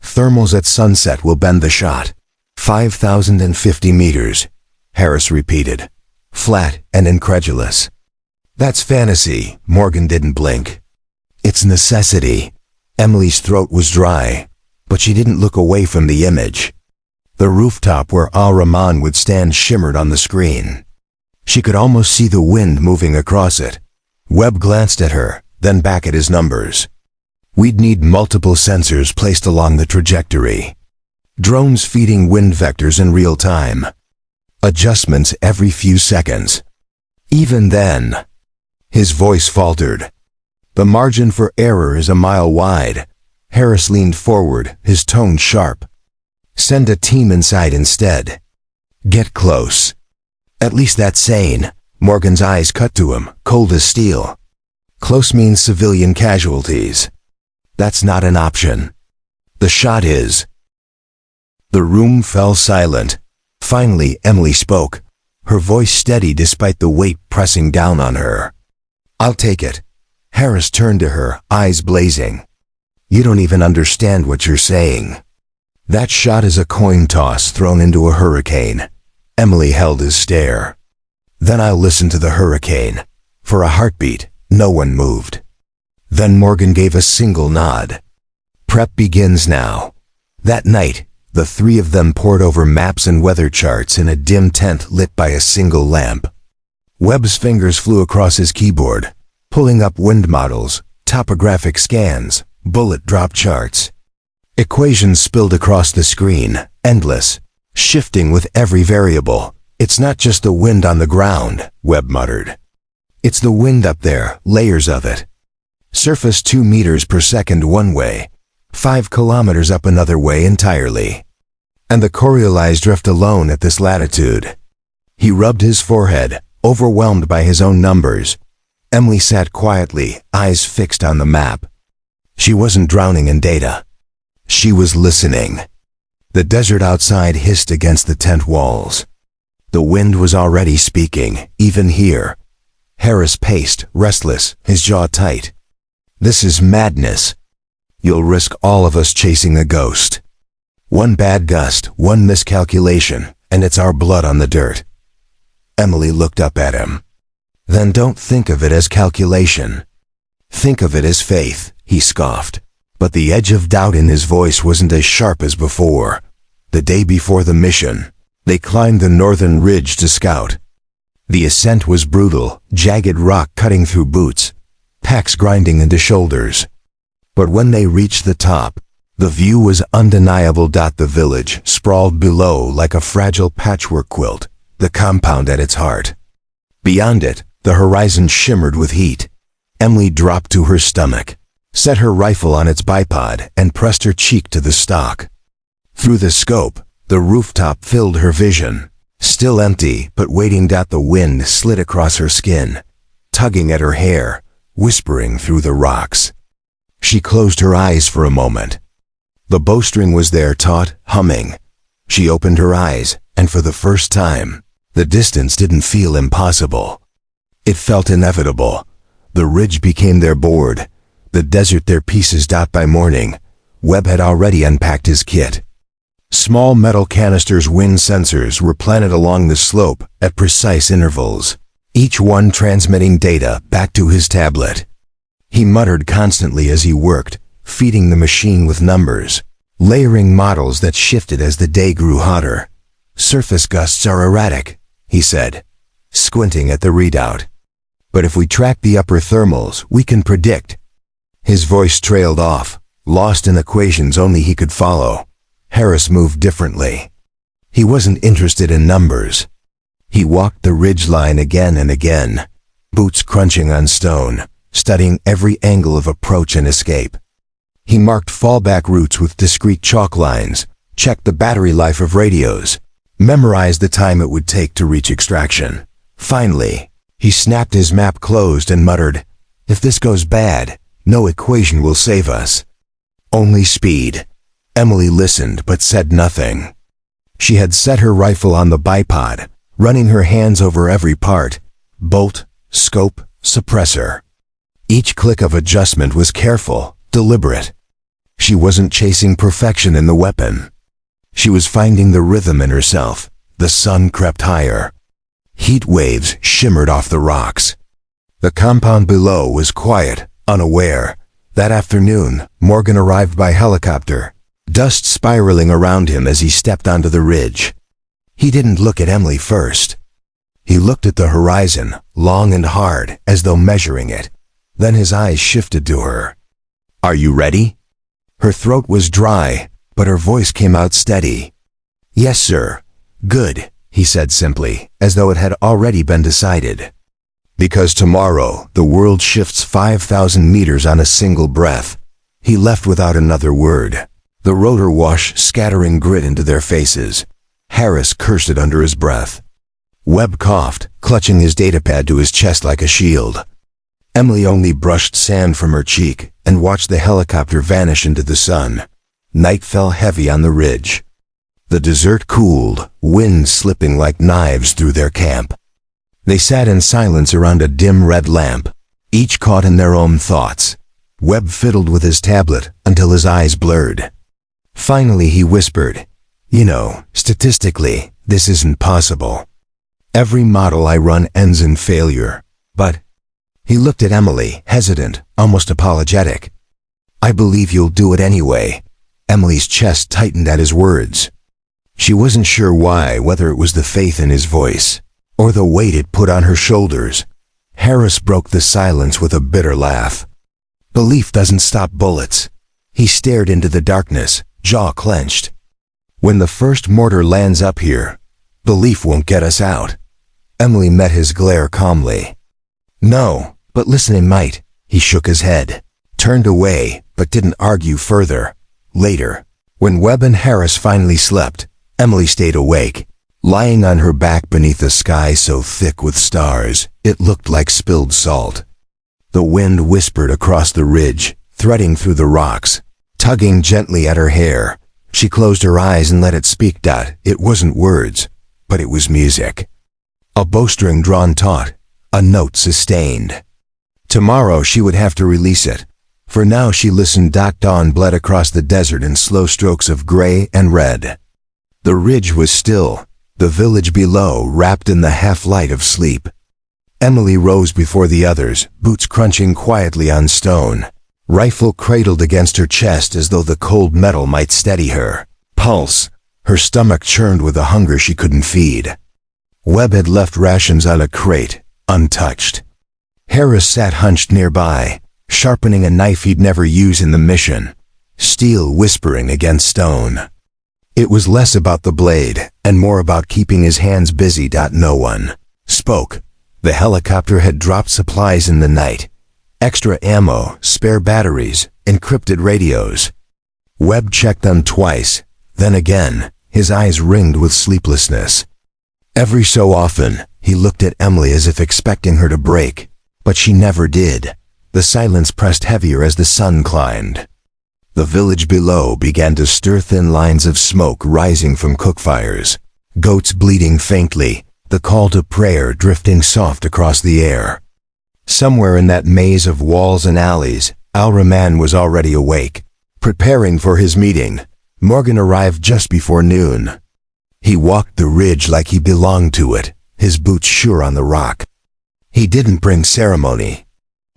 Thermals at sunset will bend the shot. 5,050 meters, Harris repeated, flat and incredulous. That's fantasy, Morgan didn't blink. It's necessity. Emily's throat was dry, but she didn't look away from the image. The rooftop where Al-Rahman would stand shimmered on the screen. She could almost see the wind moving across it. Webb glanced at her, then back at his numbers. We'd need multiple sensors placed along the trajectory. Drones feeding wind vectors in real time. Adjustments every few seconds. Even then, his voice faltered. The margin for error is a mile wide. Harris leaned forward, his tone sharp. Send a team inside instead. Get close. At least that's sane. Morgan's eyes cut to him, cold as steel. Close means civilian casualties. That's not an option. The shot is. The room fell silent. Finally, Emily spoke, her voice steady despite the weight pressing down on her. I'll take it. Harris turned to her, eyes blazing. You don't even understand what you're saying. That shot is a coin toss thrown into a hurricane. Emily held his stare. Then I'll listen to the hurricane. For a heartbeat, no one moved. Then Morgan gave a single nod. Prep begins now. That night, the three of them pored over maps and weather charts in a dim tent lit by a single lamp. Webb's fingers flew across his keyboard, pulling up wind models, topographic scans, bullet drop charts. Equations spilled across the screen, endless, shifting with every variable. It's not just the wind on the ground, Webb muttered. It's the wind up there, layers of it. Surface 2 meters per second one way, 5 kilometers up another way entirely. And the Coriolis drift alone at this latitude. He rubbed his forehead, overwhelmed by his own numbers. Emily sat quietly, eyes fixed on the map. She wasn't drowning in data. She was listening. The desert outside hissed against the tent walls. The wind was already speaking, even here. Harris paced, restless, his jaw tight. This is madness. You'll risk all of us chasing a ghost. One bad gust, one miscalculation, and it's our blood on the dirt. Emily looked up at him. Then don't think of it as calculation. Think of it as faith, he scoffed. But the edge of doubt in his voice wasn't as sharp as before. The day before the mission, they climbed the northern ridge to scout. The ascent was brutal, jagged rock cutting through boots, packs grinding into shoulders. But when they reached the top, the view was undeniable. The village sprawled below like a fragile patchwork quilt, the compound at its heart. Beyond it, the horizon shimmered with heat. Emily dropped to her stomach, set her rifle on its bipod, and pressed her cheek to the stock. Through the scope, the rooftop filled her vision. Still empty, but waiting. The wind slid across her skin, tugging at her hair, whispering through the rocks. She closed her eyes for a moment. The bowstring was there, taut, humming. She opened her eyes, and for the first time, the distance didn't feel impossible. It felt inevitable. The ridge became their board, the desert their pieces. By morning, Webb had already unpacked his kit. Small metal canisters, wind sensors were planted along the slope at precise intervals, each one transmitting data back to his tablet. He muttered constantly as he worked, feeding the machine with numbers, layering models that shifted as the day grew hotter. "Surface gusts are erratic," he said, squinting at the readout. "But if we track the upper thermals, we can predict." His voice trailed off, lost in equations only he could follow. Harris moved differently. He wasn't interested in numbers. He walked the ridgeline again and again, boots crunching on stone, studying every angle of approach and escape. He marked fallback routes with discrete chalk lines, checked the battery life of radios, memorized the time it would take to reach extraction. Finally, he snapped his map closed and muttered, "If this goes bad, no equation will save us. Only speed." Emily listened but said nothing. She had set her rifle on the bipod, running her hands over every part: bolt, scope, suppressor. Each click of adjustment was careful, deliberate. She wasn't chasing perfection in the weapon. She was finding the rhythm in herself. The sun crept higher. Heat waves shimmered off the rocks. The compound below was quiet, unaware. That afternoon, Morgan arrived by helicopter, dust spiraling around him as he stepped onto the ridge. He didn't look at Emily first. He looked at the horizon, long and hard, as though measuring it. Then his eyes shifted to her. "Are you ready?" Her throat was dry, but her voice came out steady. "Yes, sir." "Good," he said simply, as though it had already been decided. "Because tomorrow, the world shifts 5,000 meters on a single breath." He left without another word, the rotor wash scattering grit into their faces. Harris cursed it under his breath. Webb coughed, clutching his datapad to his chest like a shield. Emily only brushed sand from her cheek and watched the helicopter vanish into the sun. Night fell heavy on the ridge. The desert cooled, wind slipping like knives through their camp. They sat in silence around a dim red lamp, each caught in their own thoughts. Webb fiddled with his tablet until his eyes blurred. Finally he whispered, "You know, statistically, this isn't possible. Every model I run ends in failure. But—" He looked at Emily, hesitant, almost apologetic. "I believe you'll do it anyway." Emily's chest tightened at his words. She wasn't sure why, whether it was the faith in his voice, or the weight it put on her shoulders. Harris broke the silence with a bitter laugh. "Belief doesn't stop bullets." He stared into the darkness, jaw clenched. "When the first mortar lands up here, belief won't get us out." Emily met his glare calmly. "No, but listen, it might." He shook his head, turned away, but didn't argue further. Later, when Webb and Harris finally slept, Emily stayed awake, lying on her back beneath a sky so thick with stars, it looked like spilled salt. The wind whispered across the ridge, threading through the rocks, tugging gently at her hair. She closed her eyes and let it speak. It wasn't words, but it was music. A bowstring drawn taut, a note sustained. Tomorrow she would have to release it. For now she listened. Dawn bled across the desert in slow strokes of gray and red. The ridge was still, the village below wrapped in the half-light of sleep. Emily rose before the others, boots crunching quietly on stone, rifle cradled against her chest as though the cold metal might steady her pulse. Her stomach churned with a hunger she couldn't feed. Webb had left rations on a crate, untouched. Harris sat hunched nearby, sharpening a knife he'd never use in the mission, steel whispering against stone. It was less about the blade, and more about keeping his hands busy. No one spoke. The helicopter had dropped supplies in the night. Extra ammo, spare batteries, encrypted radios. Webb checked them twice, then again, his eyes ringed with sleeplessness. Every so often, he looked at Emily as if expecting her to break, but she never did. The silence pressed heavier as the sun climbed. The village below began to stir, thin lines of smoke rising from cookfires, goats bleating faintly, the call to prayer drifting soft across the air. Somewhere in that maze of walls and alleys, Al-Rahman was already awake, preparing for his meeting. Morgan arrived just before noon. He walked the ridge like he belonged to it, his boots sure on the rock. He didn't bring ceremony.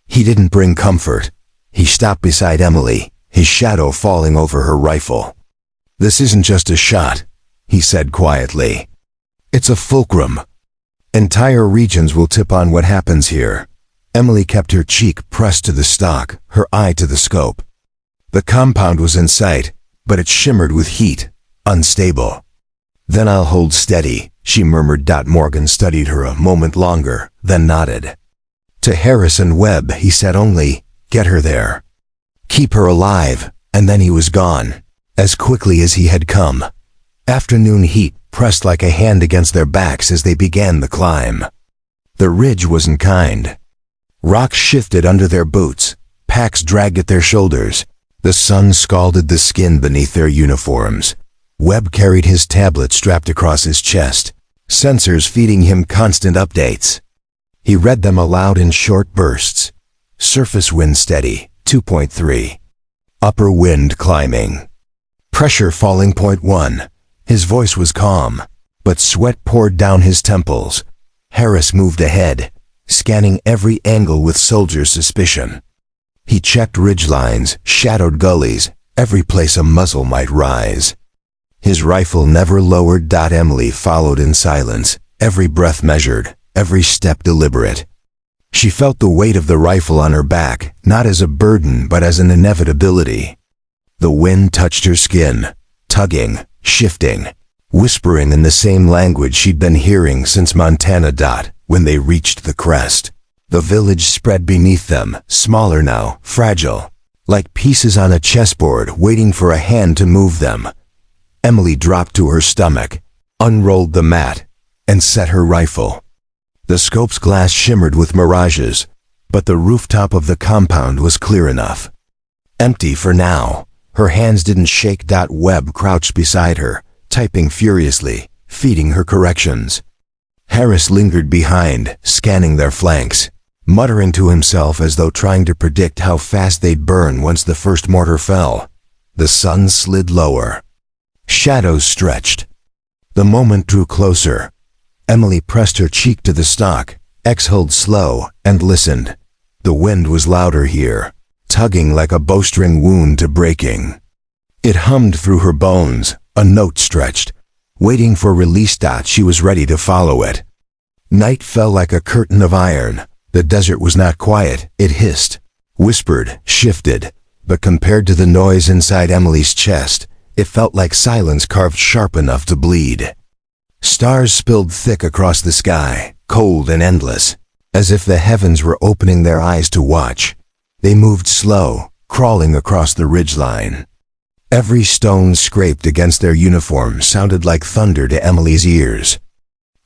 He didn't bring comfort. He stopped beside Emily, his shadow falling over her rifle. "This isn't just a shot," he said quietly. "It's a fulcrum. Entire regions will tip on what happens here." Emily kept her cheek pressed to the stock, her eye to the scope. The compound was in sight, but it shimmered with heat, unstable. "Then I'll hold steady," she murmured. Morgan studied her a moment longer, then nodded. To Harris and Webb he said only, "Get her there. Keep her alive," and then he was gone, as quickly as he had come. Afternoon heat pressed like a hand against their backs as they began the climb. The ridge wasn't kind. Rocks shifted under their boots, packs dragged at their shoulders. The sun scalded the skin beneath their uniforms. Webb carried his tablet strapped across his chest, sensors feeding him constant updates. He read them aloud in short bursts. Surface wind steady, 2.3. Upper wind climbing. Pressure falling, 0.1. His voice was calm, but sweat poured down his temples. Harris moved ahead, scanning every angle with soldier suspicion. He checked ridgelines, shadowed gullies, every place a muzzle might rise. His rifle never lowered. Emily followed in silence, every breath measured, every step deliberate. She felt the weight of the rifle on her back, not as a burden but as an inevitability. The wind touched her skin, tugging, shifting, whispering in the same language she'd been hearing since Montana. When they reached the crest, the village spread beneath them, smaller now, fragile, like pieces on a chessboard waiting for a hand to move them. Emily dropped to her stomach, unrolled the mat, and set her rifle. The scope's glass shimmered with mirages, but the rooftop of the compound was clear enough. Empty for now. Her hands didn't shake. Webb crouched beside her, typing furiously, feeding her corrections. Harris lingered behind, scanning their flanks, muttering to himself as though trying to predict how fast they'd burn once the first mortar fell. The sun slid lower. Shadows stretched. The moment drew closer. Emily pressed her cheek to the stock, exhaled slow, and listened. The wind was louder here, tugging like a bowstring wound to breaking. It hummed through her bones, a note stretched, waiting for release. She was ready to follow it. Night fell like a curtain of iron. The desert was not quiet. It hissed, whispered, shifted, but compared to the noise inside Emily's chest, it felt like silence carved sharp enough to bleed. Stars spilled thick across the sky, cold and endless, as if the heavens were opening their eyes to watch. They moved slow, crawling across the ridgeline. Every stone scraped against their uniform sounded like thunder to Emily's ears.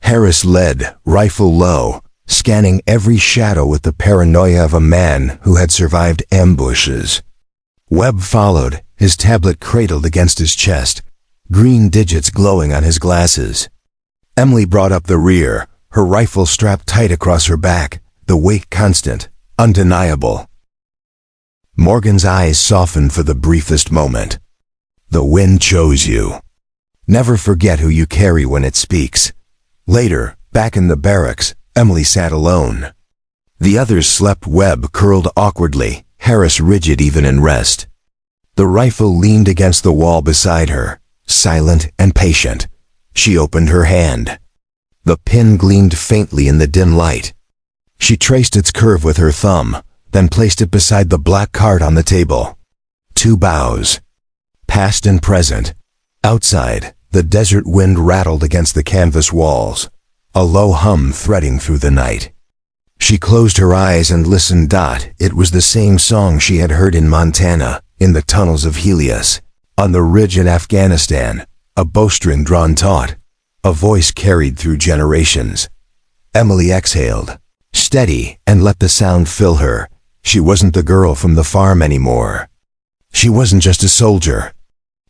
Harris led, rifle low, scanning every shadow with the paranoia of a man who had survived ambushes. Webb followed, his tablet cradled against his chest, green digits glowing on his glasses. Emily brought up the rear, her rifle strapped tight across her back, the weight constant, undeniable. Morgan's eyes softened for the briefest moment. "The wind chose you. Never forget who you carry when it speaks." Later, back in the barracks, Emily sat alone. The others slept. Webb curled awkwardly, Harris rigid even in rest. The rifle leaned against the wall beside her, silent and patient. She opened her hand. The pin gleamed faintly in the dim light. She traced its curve with her thumb, then placed it beside the black card on the table. 2 bows. Past and present. Outside, the desert wind rattled against the canvas walls, a low hum threading through the night. She closed her eyes and listened. It was the same song she had heard in Montana, in the tunnels of Helios, on the ridge in Afghanistan, a bowstring drawn taut, a voice carried through generations. Emily exhaled, steady, and let the sound fill her. She wasn't the girl from the farm anymore. She wasn't just a soldier.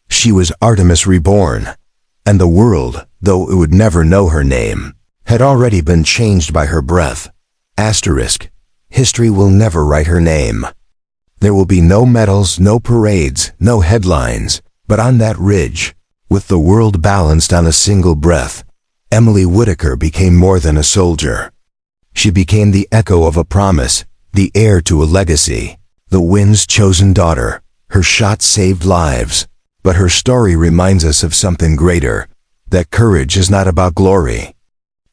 She was Artemis reborn, and the world, though it would never know her name, had already been changed by her breath. Asterisk. History will never write her name. There will be no medals, no parades, no headlines, but on that ridge, with the world balanced on a single breath, Emily Whitaker became more than a soldier. She became the echo of a promise, the heir to a legacy, the wind's chosen daughter. Her shot saved lives, but her story reminds us of something greater, that courage is not about glory.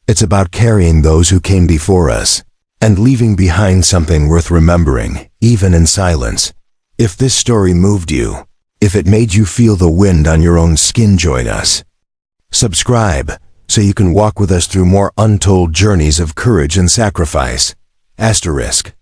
It's about carrying those who came before us, and leaving behind something worth remembering, even in silence. If this story moved you, if it made you feel the wind on your own skin, join us. Subscribe, so you can walk with us through more untold journeys of courage and sacrifice. Asterisk.